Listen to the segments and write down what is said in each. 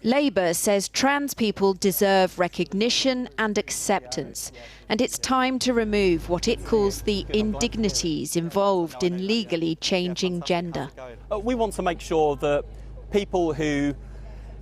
Labour says trans people deserve recognition and acceptance, and it's time to remove what it calls the indignities involved in legally changing gender. We want to make sure that people who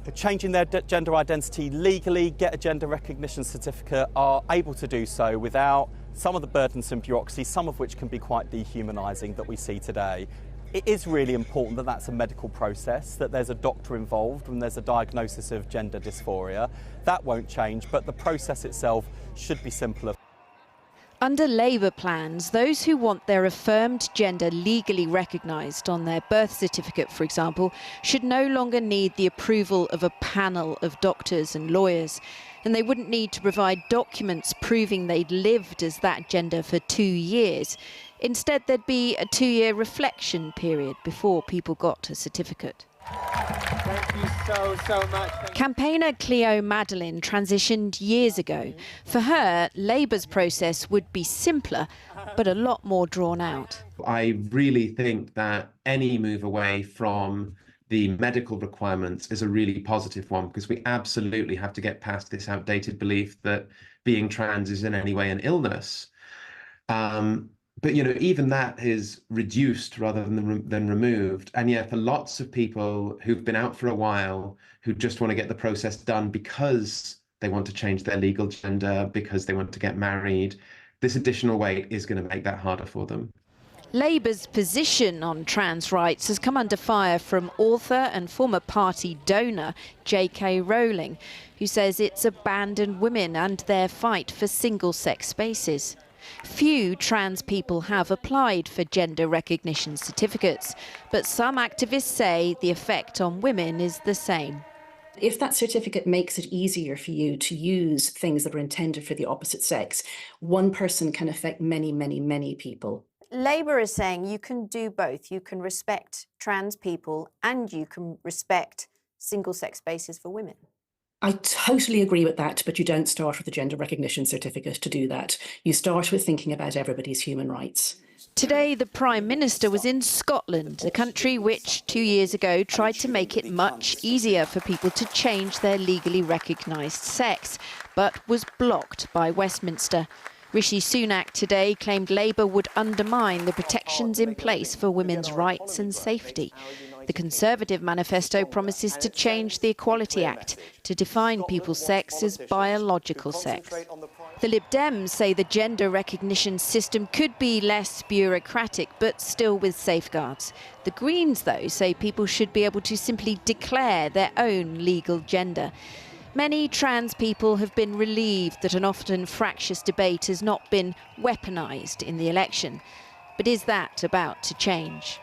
are changing their gender identity legally, get a gender recognition certificate, are able to do so without some of the burdensome bureaucracy, some of which can be quite dehumanising, that we see today. It is really important that that's a medical process, that there's a doctor involved when there's a diagnosis of gender dysphoria. That won't change, but the process itself should be simpler. Under Labour plans, those who want their affirmed gender legally recognised on their birth certificate, for example, should no longer need the approval of a panel of doctors and lawyers. And they wouldn't need to provide documents proving they'd lived as that gender for 2 years. Instead, there'd be a 2-year reflection period before people got a certificate. Thank you so much. Campaigner Cleo Madeline transitioned years ago. For her, Labour's process would be simpler, but a lot more drawn out. I really think that any move away from the medical requirements is a really positive one, because we absolutely have to get past this outdated belief that being trans is in any way an illness. But, you know, even that is reduced rather than removed. And yet for lots of people who've been out for a while, who just want to get the process done because they want to change their legal gender, because they want to get married, this additional weight is going to make that harder for them. Labour's position on trans rights has come under fire from author and former party donor J.K. Rowling, who says it's abandoned women and their fight for single-sex spaces. Few trans people have applied for gender recognition certificates, but some activists say the effect on women is the same. If that certificate makes it easier for you to use things that are intended for the opposite sex, one person can affect many, many, many people. Labour is saying you can do both. You can respect trans people and you can respect single-sex spaces for women. I totally agree with that, but you don't start with a gender recognition certificate to do that. You start with thinking about everybody's human rights. Today, the Prime Minister was in Scotland, a country which 2 years ago tried to make it much easier for people to change their legally recognised sex, but was blocked by Westminster. Rishi Sunak today claimed Labour would undermine the protections in place for women's rights and safety. The Conservative manifesto promises to change the Equality Act to define people's sex as biological sex. The Lib Dems say the gender recognition system could be less bureaucratic, but still with safeguards. The Greens, though, say people should be able to simply declare their own legal gender. Many trans people have been relieved that an often fractious debate has not been weaponised in the election. But is that about to change?